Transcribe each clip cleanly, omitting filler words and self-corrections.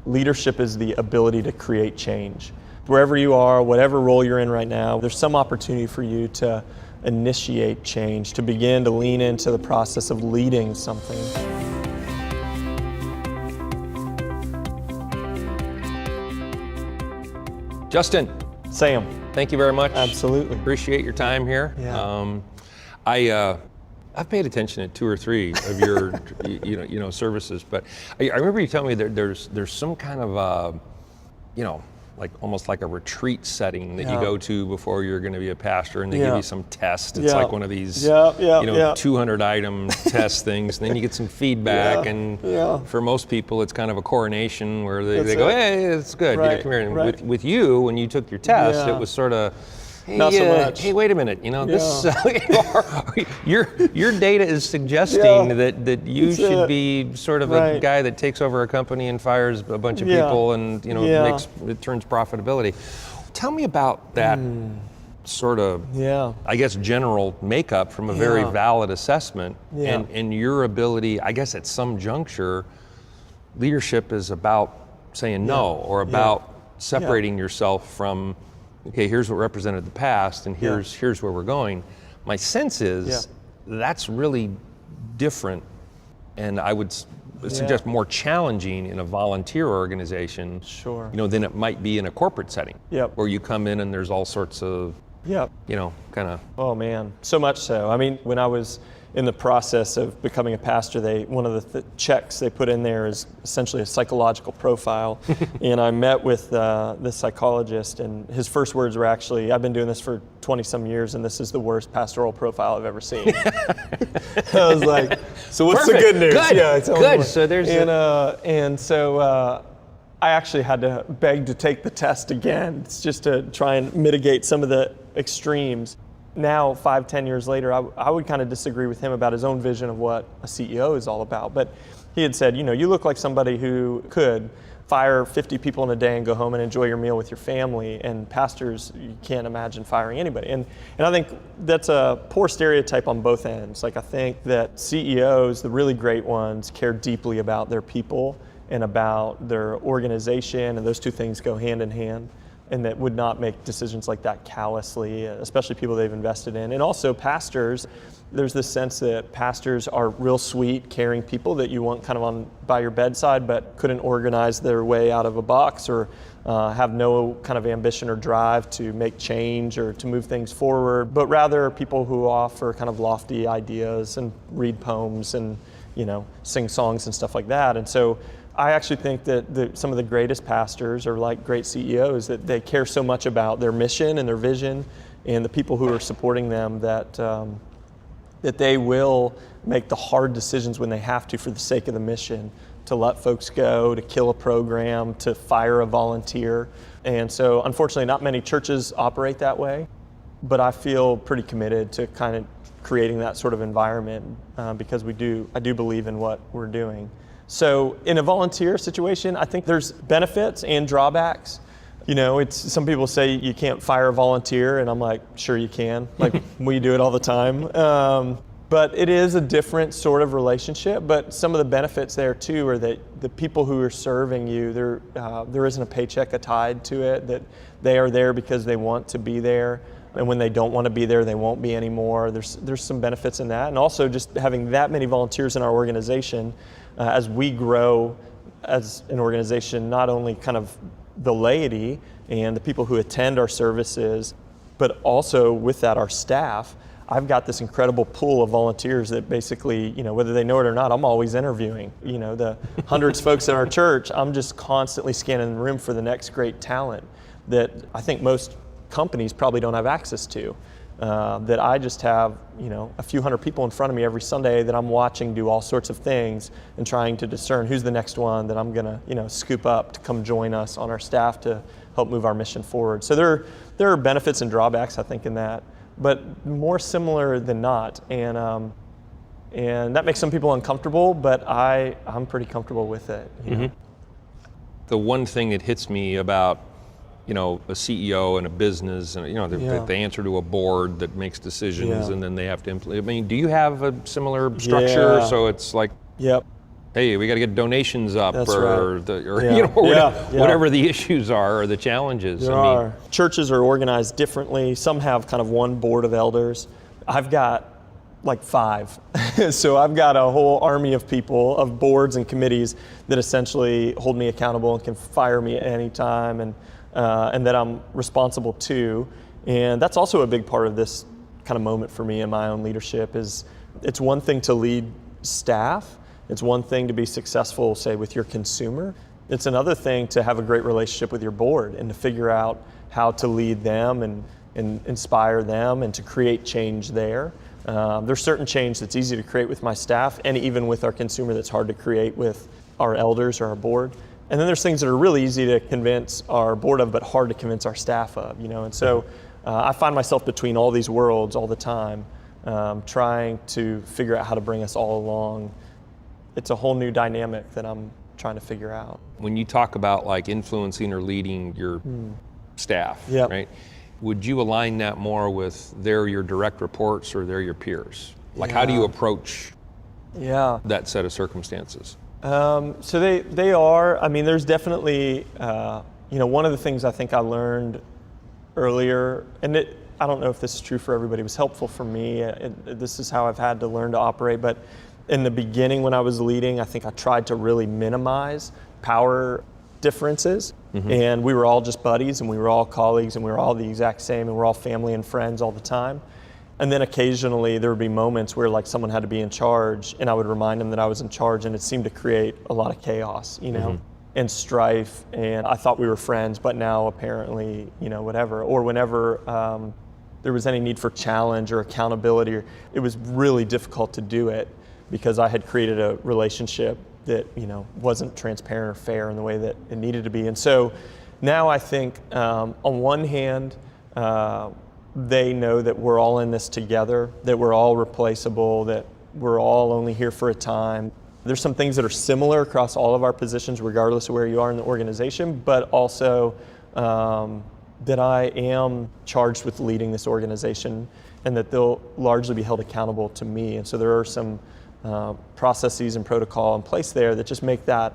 leadership is the ability to create change. Wherever you are, whatever role you're in right now, there's some opportunity for you to initiate change, to begin to lean into the process of leading something. Justin. Sam. Thank you very much. Absolutely. Appreciate your time here. Yeah. I've paid attention to 2 or 3 of your services, but I remember you telling me there's some kind of like almost like a retreat setting that you go to before you're going to be a pastor, and they give you some test. It's like one of these 200 item test things, and then you get some feedback. And for most people, it's kind of a coronation where they go, "Hey, it's good. Right, come here." And right. with you, when you took your test, it was sort of, hey, not so much. Hey, wait a minute. This your data is suggesting that you should be sort of a guy that takes over a company and fires a bunch of people and it turns profitability. Tell me about that sort of I guess general makeup from a very valid assessment and your ability. I guess at some juncture, leadership is about saying no or about separating yourself from, okay, here's what represented the past, and here's where we're going. My sense is that's really different, and I would suggest more challenging in a volunteer organization, than it might be in a corporate setting, where you come in and there's all sorts of, kind of. Oh man, so much so. I mean, when I was in the process of becoming a pastor, one of the checks they put in there is essentially a psychological profile. And I met with this psychologist, and his first words were actually, "I've been doing this for 20 some years, and this is the worst pastoral profile I've ever seen." I was like, "So what's the good news?" Good. Good. So there's I actually had to beg to take the test again, just to try and mitigate some of the extremes. Now, 5-10 years later, I would kind of disagree with him about his own vision of what a CEO is all about. But he had said, you look like somebody who could fire 50 people in a day and go home and enjoy your meal with your family. And pastors, you can't imagine firing anybody. And I think that's a poor stereotype on both ends. Like, I think that CEOs, the really great ones, care deeply about their people and about their organization, and those two things go hand in hand, and that would not make decisions like that callously, especially people they've invested in. And also pastors, there's this sense that pastors are real sweet, caring people that you want kind of on by your bedside, but couldn't organize their way out of a box or have no kind of ambition or drive to make change or to move things forward, but rather people who offer kind of lofty ideas and read poems and sing songs and stuff like that. And so I actually think that some of the greatest pastors are like great CEOs, that they care so much about their mission and their vision and the people who are supporting them that they will make the hard decisions when they have to for the sake of the mission, to let folks go, to kill a program, to fire a volunteer. And so unfortunately not many churches operate that way, but I feel pretty committed to kind of creating that sort of environment because I do believe in what we're doing. So in a volunteer situation, I think there's benefits and drawbacks. Some people say you can't fire a volunteer, and I'm like, sure you can. Like, we do it all the time. But it is a different sort of relationship. But some of the benefits there too are that the people who are serving you, there isn't a paycheck tied to it, that they are there because they want to be there. And when they don't want to be there, they won't be anymore. There's some benefits in that. And also just having that many volunteers in our organization, as we grow as an organization, not only kind of the laity and the people who attend our services, but also with that, our staff. I've got this incredible pool of volunteers that basically, whether they know it or not, I'm always interviewing. The hundreds of folks in our church, I'm just constantly scanning the room for the next great talent that I think most companies probably don't have access to. That I just have, a few hundred people in front of me every Sunday that I'm watching do all sorts of things and trying to discern who's the next one that I'm gonna, scoop up to come join us on our staff to help move our mission forward. So there are benefits and drawbacks, I think, in that, but more similar than not. And that makes some people uncomfortable, but I'm pretty comfortable with it. The one thing that hits me about a CEO and a business, and they answer to a board that makes decisions, and then they have to implement. I mean, do you have a similar structure? So it's like, hey, we got to get donations up, That's or, right. Whatever the issues are or the challenges. There are. Churches are organized differently. Some have kind of one board of elders. I've got like 5. So I've got a whole army of people, of boards and committees that essentially hold me accountable and can fire me at any time, and that I'm responsible to. And that's also a big part of this kind of moment for me in my own leadership. Is it's one thing to lead staff. It's one thing to be successful, say, with your consumer. It's another thing to have a great relationship with your board and to figure out how to lead them and inspire them and to create change there. There's certain change that's easy to create with my staff and even with our consumer that's hard to create with our elders or our board. And then there's things that are really easy to convince our board of but hard to convince our staff of, And so I find myself between all these worlds all the time, trying to figure out how to bring us all along. It's a whole new dynamic that I'm trying to figure out. When you talk about like influencing or leading your staff, right? Would you align that more with they're your direct reports or they're your peers? Like how do you approach that set of circumstances? So they are, I mean, there's definitely, one of the things I think I learned earlier, and I don't know if this is true for everybody, it was helpful for me. This is how I've had to learn to operate, but in the beginning when I was leading, I think I tried to really minimize power differences. And we were all just buddies and we were all colleagues and we were all the exact same and we're all family and friends all the time. And then occasionally there would be moments where like someone had to be in charge and I would remind them that I was in charge, and it seemed to create a lot of chaos, and strife, and I thought we were friends, but now apparently, whatever. Or whenever there was any need for challenge or accountability, it was really difficult to do it because I had created a relationship that wasn't transparent or fair in the way that it needed to be. And so now I think on one hand, they know that we're all in this together, that we're all replaceable, that we're all only here for a time. There's some things that are similar across all of our positions, regardless of where you are in the organization, but also that I am charged with leading this organization and that they'll largely be held accountable to me. And so there are some processes and protocol in place there that just make that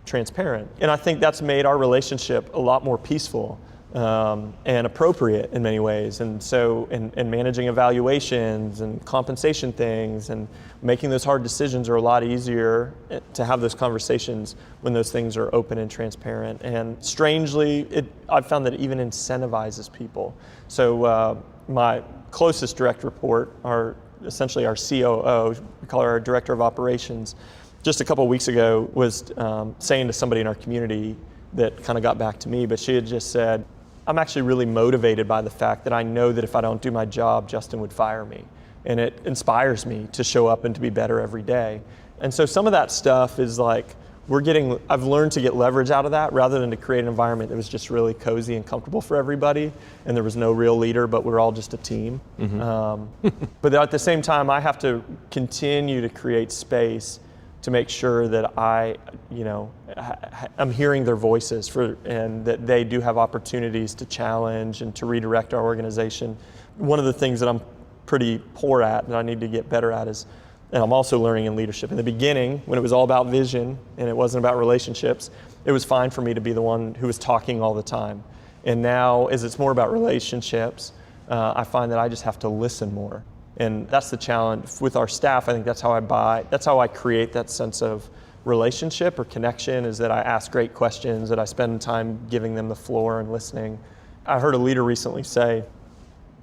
transparent. And I think that's made our relationship a lot more peaceful and appropriate in many ways. And so in managing evaluations and compensation things and making those hard decisions are a lot easier to have those conversations when those things are open and transparent. And strangely, I've found that it even incentivizes people. So my closest direct report are essentially our COO, we call her our Director of Operations, just a couple of weeks ago was saying to somebody in our community that kind of got back to me, but she had just said, I'm actually really motivated by the fact that I know that if I don't do my job, Justin would fire me. And it inspires me to show up and to be better every day. And so some of that stuff is like, I've learned to get leverage out of that rather than to create an environment that was just really cozy and comfortable for everybody and there was no real leader, but we're all just a team. But at the same time, I have to continue to create space to make sure that I'm hearing their voices and that they do have opportunities to challenge and to redirect our organization. One of the things that I'm pretty poor at that I need to get better at is, and I'm also learning in leadership. In the beginning, when it was all about vision and it wasn't about relationships, it was fine for me to be the one who was talking all the time. And now, as it's more about relationships, I find that I just have to listen more. And that's the challenge with our staff. I think that's how I create that sense of relationship or connection, is that I ask great questions, that I spend time giving them the floor and listening. I heard a leader recently say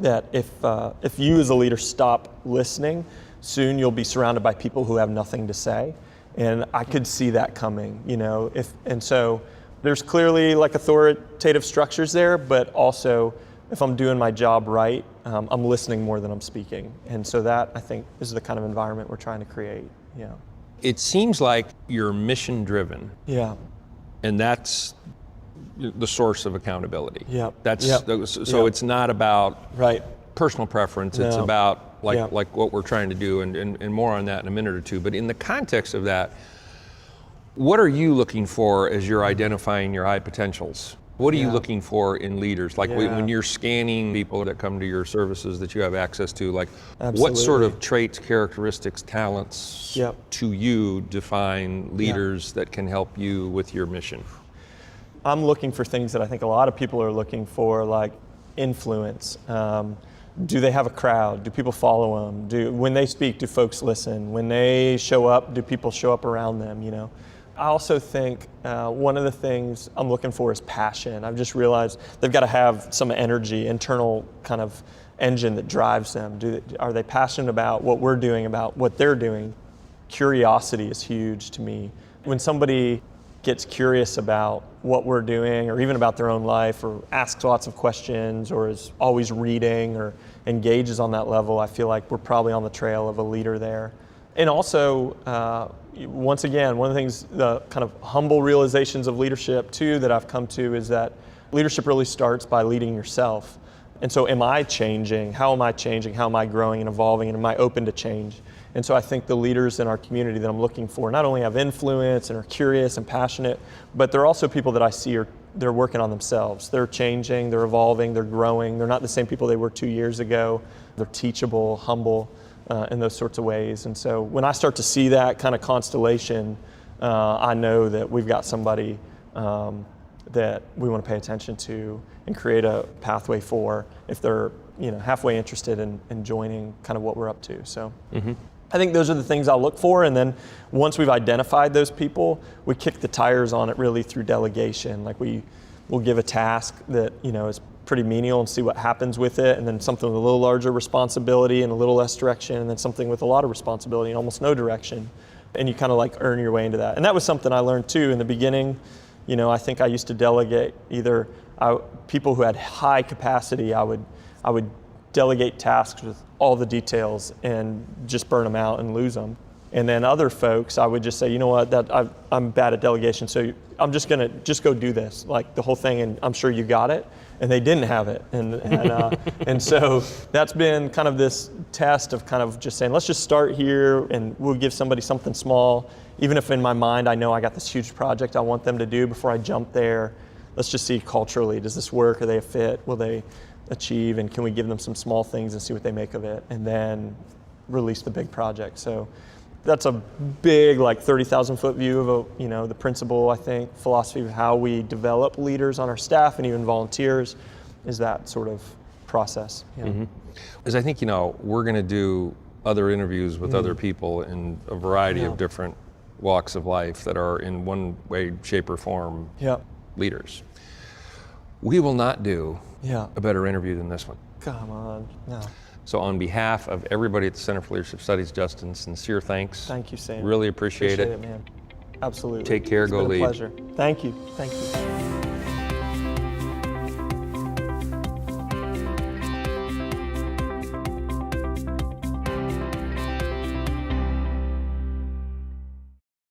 that if you as a leader stop listening, soon you'll be surrounded by people who have nothing to say. And I could see that coming, and so there's clearly like authoritative structures there, but also if I'm doing my job right, I'm listening more than I'm speaking. And so that, I think, is the kind of environment we're trying to create. It seems like you're mission driven. Yeah. And that's the source of accountability. Yeah. It's not about personal preference. No. It's about like what we're trying to do, and more on that in a minute or two. But in the context of that, what are you looking for as you're identifying your high potentials What are you looking for in leaders? Like when Yeah. you're scanning people that come to your services that you have access to, like what Absolutely. sort of traits, characteristics, talents Yep. to you define leaders that can help you with your mission? I'm looking for things that I think a lot of people are looking for, like influence. Do they have a crowd? Do people follow them? When they speak, do folks listen? When they show up, do people show up around them? You know, I also think one of the things I'm looking for is passion. I've just realized they've got to have some energy, internal kind of engine that drives them. Are they passionate about what we're doing, about what they're doing? Curiosity is huge to me. When somebody gets curious about what we're doing, or even about their own life, or asks lots of questions, or is always reading, or engages on that level, I feel like we're probably on the trail of a leader there. And also, once again, one of the things, the kind of humble realizations of leadership too that I've come to is that leadership really starts by leading yourself. And so am I changing? How am I changing? How am I growing and evolving? And am I open to change? And so I think the leaders in our community that I'm looking for not only have influence and are curious and passionate, but they're also people that I see they're working on themselves. They're changing, they're evolving, they're growing. They're not the same people they were 2 years ago. They're teachable, humble, in those sorts of ways. And so when I start to see that kind of constellation, I know that we've got somebody that we want to pay attention to and create a pathway for if they're halfway interested in joining kind of what we're up to. So I think those are the things I'll look for. And then once we've identified those people, we kick the tires on it really through delegation. Like we'll give a task that is pretty menial and see what happens with it, and then something with a little larger responsibility and a little less direction, and then something with a lot of responsibility and almost no direction. And you kind of like earn your way into that. And that was something I learned too in the beginning. I think I used to delegate people who had high capacity. I would delegate tasks with all the details and just burn them out and lose them. And then other folks, I would just say, you know what, I'm bad at delegation, so I'm just gonna go do this, like the whole thing, and I'm sure you got it. And they didn't have it, and so that's been kind of this test of kind of just saying, let's just start here, and we'll give somebody something small, even if in my mind I know I got this huge project I want them to do before I jump there. Let's just see culturally, does this work? Are they a fit? Will they achieve? And can we give them some small things and see what they make of it, and then release the big project? So that's a big, like 30,000 foot view of the principle, I think, philosophy of how we develop leaders on our staff and even volunteers is that sort of process. Because I think, we're going to do other interviews with other people in a variety of different walks of life that are in one way, shape, or form leaders. We will not do a better interview than this one. Come on, no. So on behalf of everybody at the Center for Leadership Studies, Justin, sincere thanks. Thank you, Sam. Really appreciate it. Man. Absolutely. Take care, It's go been lead. A pleasure. Thank you.